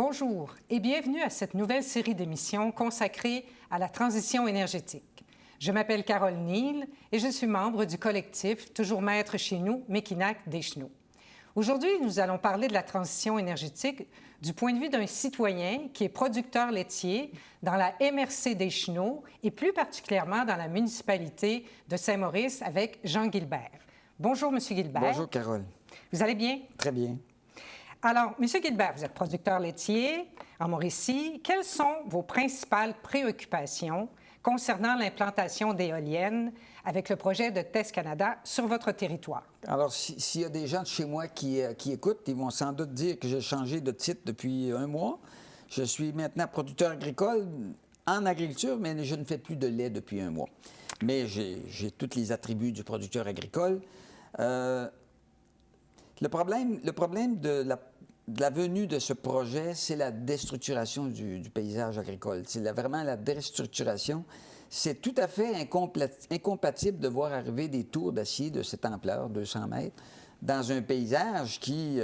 Bonjour et bienvenue à cette nouvelle série d'émissions consacrée à la transition énergétique. Je m'appelle Carole Neal et je suis membre du collectif Toujours Maître chez nous, Mekinac des Chenaux. Aujourd'hui, nous allons parler de la transition énergétique du point de vue d'un citoyen qui est producteur laitier dans la MRC des Chenaux et plus particulièrement dans la municipalité de Saint-Maurice avec Jean Guilbert. Bonjour, M. Guilbert. Bonjour, Carole. Vous allez bien? Très bien. Alors, M. Guilbert, vous êtes producteur laitier en Mauricie. Quelles sont vos principales préoccupations concernant l'implantation d'éoliennes avec le projet de TES Canada sur votre territoire? Alors, s'il y a des gens de chez moi qui écoutent, ils vont sans doute dire que j'ai changé de titre depuis un mois. Je suis maintenant producteur agricole en agriculture, mais je ne fais plus de lait depuis un mois. Mais j'ai tous les attributs du producteur agricole. Le problème de la venue de ce projet, c'est la déstructuration du paysage agricole. C'est vraiment la déstructuration. C'est tout à fait incompatible de voir arriver des tours d'acier de cette ampleur, 200 mètres, dans un paysage qui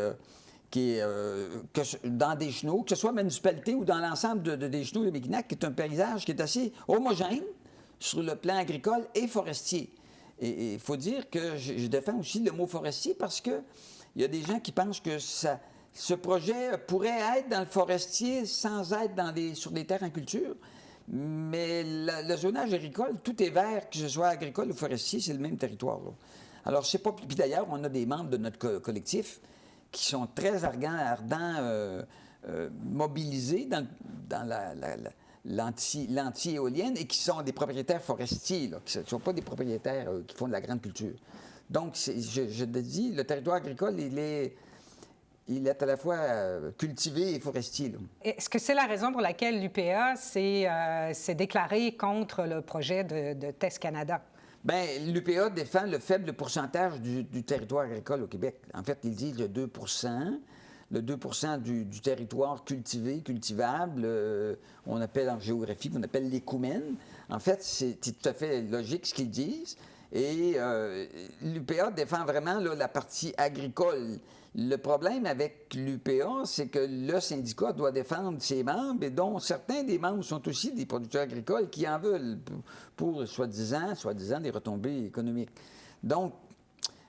est dans des chenaux, que ce soit municipalité ou dans l'ensemble des chenaux de Mekinac, qui est un paysage qui est assez homogène sur le plan agricole et forestier. Et il faut dire que je défends aussi le mot forestier parce qu'il y a des gens qui pensent que ce projet pourrait être dans le forestier sans être sur des terres en culture. Mais le zonage agricole, tout est vert, que ce soit agricole ou forestier, c'est le même territoire, là. Alors, je sais pas. Puis d'ailleurs, on a des membres de notre collectif qui sont très ardents, mobilisés dans l'anti-éolienne et qui sont des propriétaires forestiers, là, qui ne sont pas des propriétaires qui font de la grande culture. Donc, je te dis, le territoire agricole, il est à la fois cultivé et forestier, là. Est-ce que c'est la raison pour laquelle l'UPA s'est déclarée contre le projet de TES Canada? Bien, l'UPA défend le faible pourcentage du territoire agricole au Québec. En fait, il dit le 2 du territoire cultivé, cultivable, on appelle en géographie, qu'on appelle l'écoumène. En fait, c'est tout à fait logique ce qu'ils disent. Et l'UPA défend vraiment là, la partie agricole. Le problème avec l'UPA, c'est que le syndicat doit défendre ses membres, et dont certains des membres sont aussi des producteurs agricoles qui en veulent pour soi-disant des retombées économiques. Donc,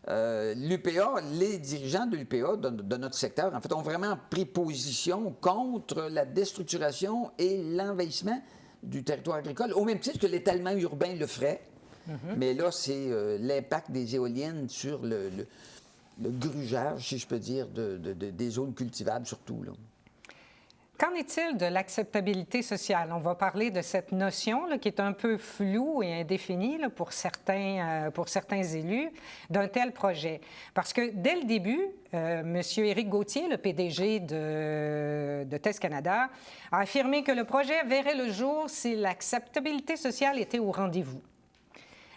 l'UPA, les dirigeants de l'UPA, de notre secteur, en fait, ont vraiment pris position contre la déstructuration et l'envahissement du territoire agricole, au même titre que l'étalement urbain le ferait. Mais là, c'est l'impact des éoliennes sur le grugeage, si je peux dire, des zones cultivables surtout, là. Qu'en est-il de l'acceptabilité sociale? On va parler de cette notion là, qui est un peu floue et indéfinie là, pour certains élus d'un tel projet. Parce que dès le début, M. Éric Gauthier, le PDG de TES Canada, a affirmé que le projet verrait le jour si l'acceptabilité sociale était au rendez-vous.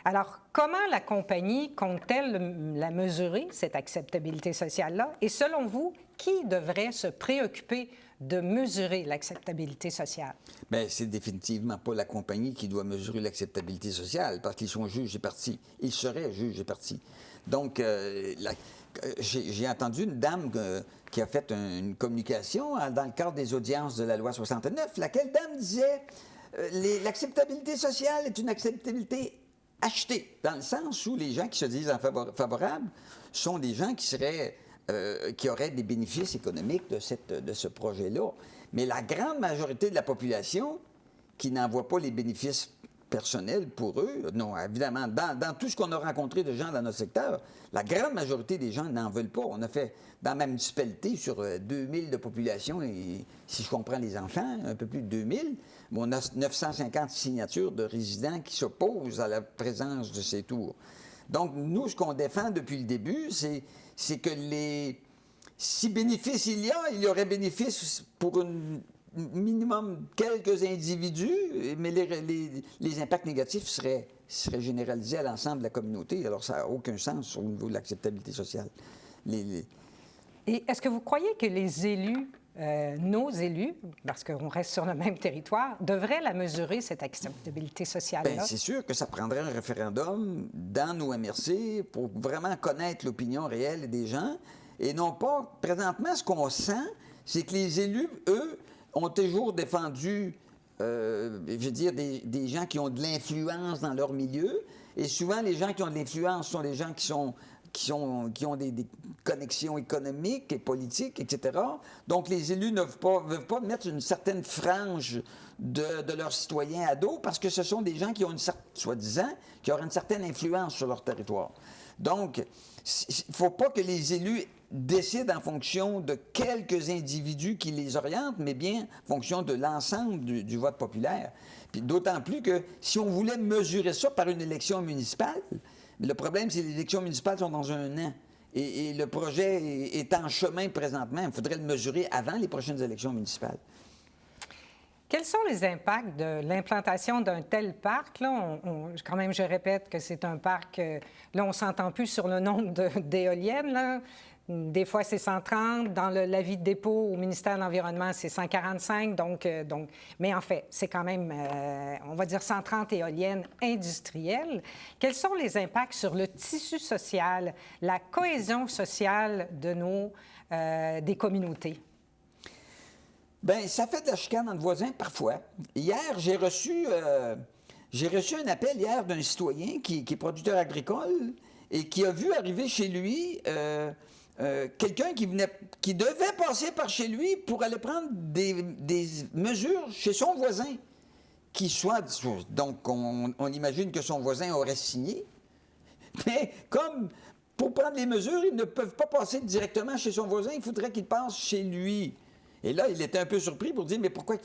Alors, comment la compagnie compte-t-elle la mesurer, cette acceptabilité sociale-là? Et selon vous, qui devrait se préoccuper de mesurer l'acceptabilité sociale? Bien, c'est définitivement pas la compagnie qui doit mesurer l'acceptabilité sociale, parce qu'ils sont juges et partis. Ils seraient juges et partis. Donc, j'ai entendu une dame qui a fait une communication dans le cadre des audiences de la loi 69, laquelle dame disait l'acceptabilité sociale est une acceptabilité acheter, dans le sens où les gens qui se disent favorables sont des gens qui auraient des bénéfices économiques de ce projet-là. Mais la grande majorité de la population qui n'en voit pas les bénéfices personnels pour eux, non, évidemment, dans tout ce qu'on a rencontré de gens dans notre secteur, la grande majorité des gens n'en veulent pas. On a fait, dans ma municipalité, sur 2000 de population, et si je comprends les enfants, un peu plus de 2000, on a 950 signatures de résidents qui s'opposent à la présence de ces tours. Donc, nous, ce qu'on défend depuis le début, c'est que si bénéfice il y aurait bénéfice pour un minimum quelques individus, mais les impacts négatifs seraient généralisés à l'ensemble de la communauté. Alors, ça n'a aucun sens au niveau de l'acceptabilité sociale. Et est-ce que vous croyez que les élus, nos élus, parce qu'on reste sur le même territoire, devraient la mesurer, cette acceptabilité sociale-là? Bien, c'est sûr que ça prendrait un référendum dans nos MRC pour vraiment connaître l'opinion réelle des gens, et non pas, présentement, ce qu'on sent, c'est que les élus, eux, ont toujours défendu, je veux dire, des gens qui ont de l'influence dans leur milieu. Et souvent, les gens qui ont de l'influence sont les gens qui ont des connexions économiques et politiques, etc. Donc, les élus ne veulent pas mettre une certaine frange de leurs citoyens à dos parce que ce sont des gens qui ont soi-disant, qui auront une certaine influence sur leur territoire. Donc, il ne faut pas que les élus décident en fonction de quelques individus qui les orientent, mais bien en fonction de l'ensemble du vote populaire. Puis d'autant plus que si on voulait mesurer ça par une élection municipale, le problème, c'est que les élections municipales sont dans un an. Et le projet est en chemin présentement. Il faudrait le mesurer avant les prochaines élections municipales. Quels sont les impacts de l'implantation d'un tel parc? Là, quand même, je répète que c'est un parc... là, on ne s'entend plus sur le nombre d'éoliennes. Là. Des fois, c'est 130. Dans l'avis de dépôt au ministère de l'Environnement, c'est 145. Mais en fait, c'est quand même, on va dire, 130 éoliennes industrielles. Quels sont les impacts sur le tissu social, la cohésion sociale des communautés? Bien, ça fait de la chicane entre voisins parfois. Hier, j'ai reçu un appel hier d'un citoyen qui est producteur agricole et qui a vu arriver chez lui quelqu'un qui devait passer par chez lui pour aller prendre des mesures chez son voisin. Donc, on imagine que son voisin aurait signé. Mais comme pour prendre les mesures, ils ne peuvent pas passer directement chez son voisin, il faudrait qu'il passe chez lui. Et là, il était un peu surpris pour dire, mais pourquoi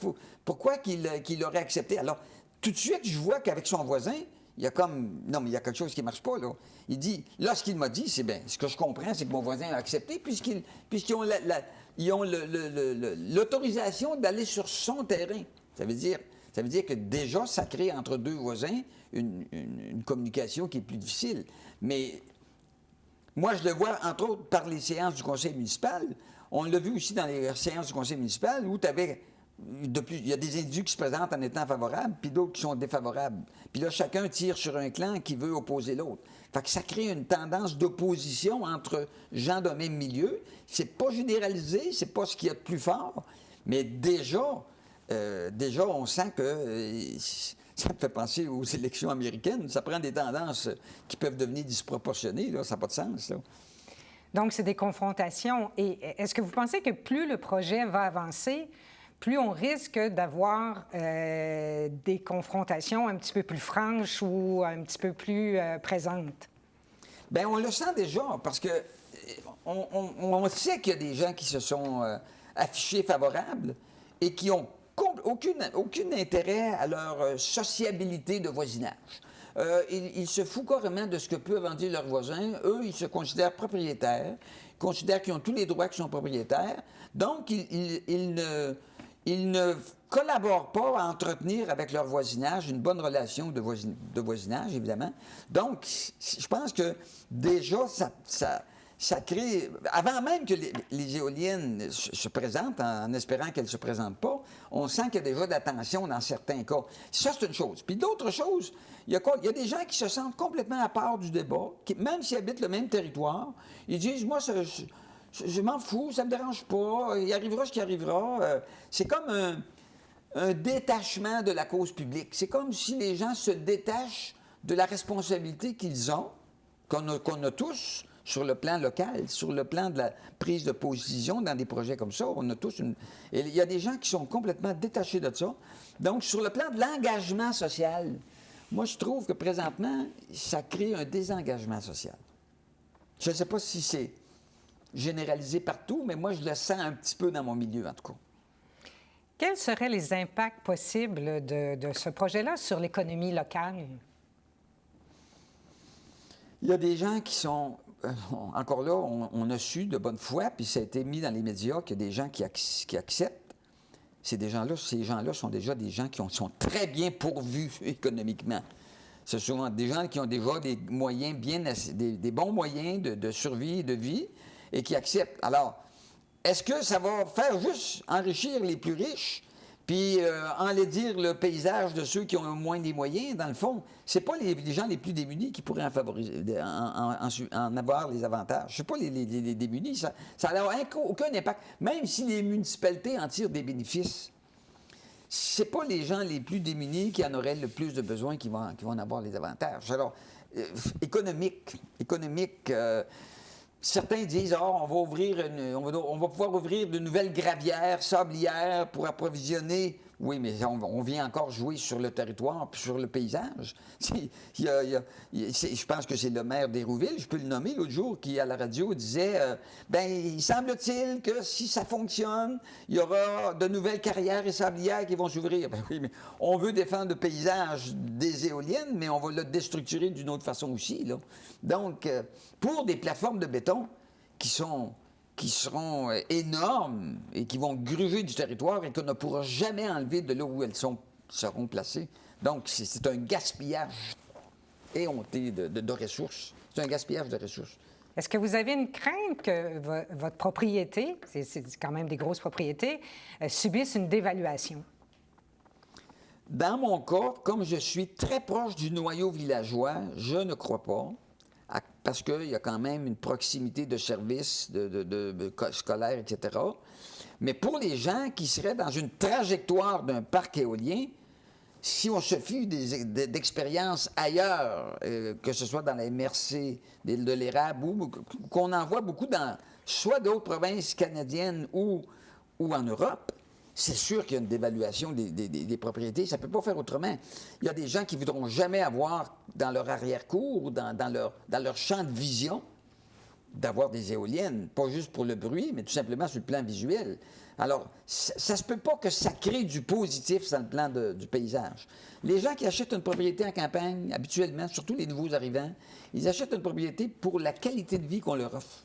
qu'il aurait accepté? Alors, tout de suite, je vois qu'avec son voisin, il y a non, mais il y a quelque chose qui ne marche pas, là. Il dit, là, ce qu'il m'a dit, c'est bien, ce que je comprends, c'est que mon voisin a accepté puisqu'ils ont l'autorisation d'aller sur son terrain. Ça veut dire que déjà, ça crée entre deux voisins une communication qui est plus difficile. Mais moi, je le vois, entre autres, par les séances du conseil municipal. On l'a vu aussi dans les séances du conseil municipal où il y a des individus qui se présentent en étant favorables, puis d'autres qui sont défavorables. Puis là, chacun tire sur un clan qui veut opposer l'autre. Fait que ça crée une tendance d'opposition entre gens d'un même milieu. C'est pas généralisé, c'est pas ce qu'il y a de plus fort, mais déjà, on sent que ça me fait penser aux élections américaines. Ça prend des tendances qui peuvent devenir disproportionnées, là. Ça n'a pas de sens, là. Donc, c'est des confrontations. Et est-ce que vous pensez que plus le projet va avancer, plus on risque d'avoir des confrontations un petit peu plus franches ou un petit peu plus présentes? Bien, on le sent déjà, parce que on sait qu'il y a des gens qui se sont affichés favorables et qui n'ont aucun intérêt à leur sociabilité de voisinage. Ils se foutent carrément de ce que peuvent en dire leurs voisins. Eux, ils se considèrent propriétaires, ils considèrent qu'ils ont tous les droits qui sont propriétaires. Donc, ils ne collaborent pas à entretenir avec leur voisinage une bonne relation de voisinage, évidemment. Donc, je pense que déjà, ça crée... Avant même que les éoliennes se présentent, en espérant qu'elles ne se présentent pas, on sent qu'il y a déjà de la tension dans certains cas. Ça, c'est une chose. Puis d'autres choses, il y a des gens qui se sentent complètement à part du débat, même s'ils habitent le même territoire, ils disent, moi, je m'en fous, ça ne me dérange pas, il arrivera ce qui arrivera. C'est comme un détachement de la cause publique. C'est comme si les gens se détachent de la responsabilité qu'ils ont, qu'on a tous, sur le plan local, sur le plan de la prise de position dans des projets comme ça. On a tous Et il y a des gens qui sont complètement détachés de ça. Donc, sur le plan de l'engagement social, moi, je trouve que présentement, ça crée un désengagement social. Je ne sais pas si c'est généralisé partout, mais moi, je le sens un petit peu dans mon milieu, en tout cas. Quels seraient les impacts possibles de ce projet-là sur l'économie locale? Il y a des gens qui sont... encore là, on a su de bonne foi, puis ça a été mis dans les médias qu'il y a des gens qui acceptent. Ces gens-là sont déjà des gens qui sont très bien pourvus économiquement. Ce sont des gens qui ont déjà des moyens des bons moyens de survie et de vie et qui acceptent. Alors, est-ce que ça va faire juste enrichir les plus riches puis enlaidir le paysage de ceux qui ont moins les moyens. Dans le fond, c'est pas les gens les plus démunis qui pourraient en favoriser, en avoir les avantages. C'est pas les démunis. Ça n'a aucun impact. Même si les municipalités en tirent des bénéfices, c'est pas les gens les plus démunis qui en auraient le plus de besoin qui vont en avoir les avantages. Alors, économique, certains disent on va pouvoir ouvrir de nouvelles gravières sablières pour approvisionner. Oui, mais on vient encore jouer sur le territoire puis sur le paysage. Je pense que c'est le maire d'Hérouville, je peux le nommer l'autre jour, qui à la radio disait il semble-t-il que si ça fonctionne, il y aura de nouvelles carrières et sablières qui vont s'ouvrir. Ben oui, mais on veut défendre le paysage des éoliennes, mais on va le déstructurer d'une autre façon aussi, là. Donc, pour des plateformes de béton qui seront énormes et qui vont gruger du territoire et qu'on ne pourra jamais enlever de là où elles seront placées. Donc, c'est un gaspillage éhonté de ressources. C'est un gaspillage de ressources. Est-ce que vous avez une crainte que votre propriété, c'est quand même des grosses propriétés, subisse une dévaluation? Dans mon cas, comme je suis très proche du noyau villageois, je ne crois pas. Parce qu'il y a quand même une proximité de services, de scolaires, etc. Mais pour les gens qui seraient dans une trajectoire d'un parc éolien, si on se fie d'expériences ailleurs, que ce soit dans la MRC de l'Érable, ou qu'on en voit beaucoup dans soit d'autres provinces canadiennes ou en Europe, c'est sûr qu'il y a une dévaluation des propriétés. Ça ne peut pas faire autrement. Il y a des gens qui ne voudront jamais avoir dans leur arrière-cour ou dans leur champ de vision d'avoir des éoliennes, pas juste pour le bruit, mais tout simplement sur le plan visuel. Alors, ça ne se peut pas que ça crée du positif sur le plan du paysage. Les gens qui achètent une propriété en campagne, habituellement, surtout les nouveaux arrivants, ils achètent une propriété pour la qualité de vie qu'on leur offre.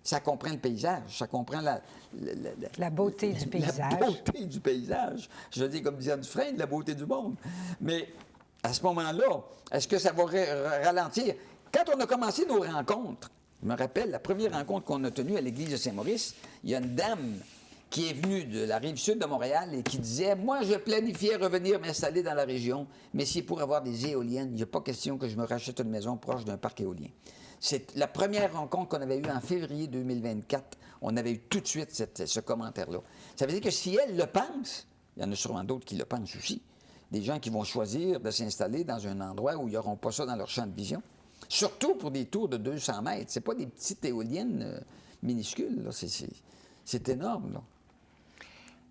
Ça comprend le paysage, ça comprend la beauté du paysage. La beauté du paysage. Je veux dire, comme disait Dufresne, la beauté du monde. Mais à ce moment-là, est-ce que ça va ralentir? Quand on a commencé nos rencontres, je me rappelle, la première rencontre qu'on a tenue à l'église de Saint-Maurice, il y a une dame qui est venue de la rive sud de Montréal et qui disait « Moi, je planifiais revenir m'installer dans la région, mais c'est pour avoir des éoliennes. Il n'y a pas question que je me rachète une maison proche d'un parc éolien. » C'est la première rencontre qu'on avait eue en février 2024. On avait eu tout de suite ce commentaire-là. Ça veut dire que si elle le pense, il y en a sûrement d'autres qui le pensent aussi. Des gens qui vont choisir de s'installer dans un endroit où ils n'auront pas ça dans leur champ de vision. Surtout pour des tours de 200 mètres. C'est pas des petites éoliennes minuscules, là. C'est énorme, là.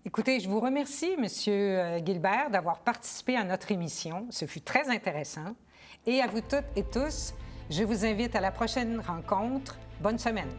Écoutez, je vous remercie, M. Guilbert, d'avoir participé à notre émission. Ce fut très intéressant. Et à vous toutes et tous, je vous invite à la prochaine rencontre. Bonne semaine.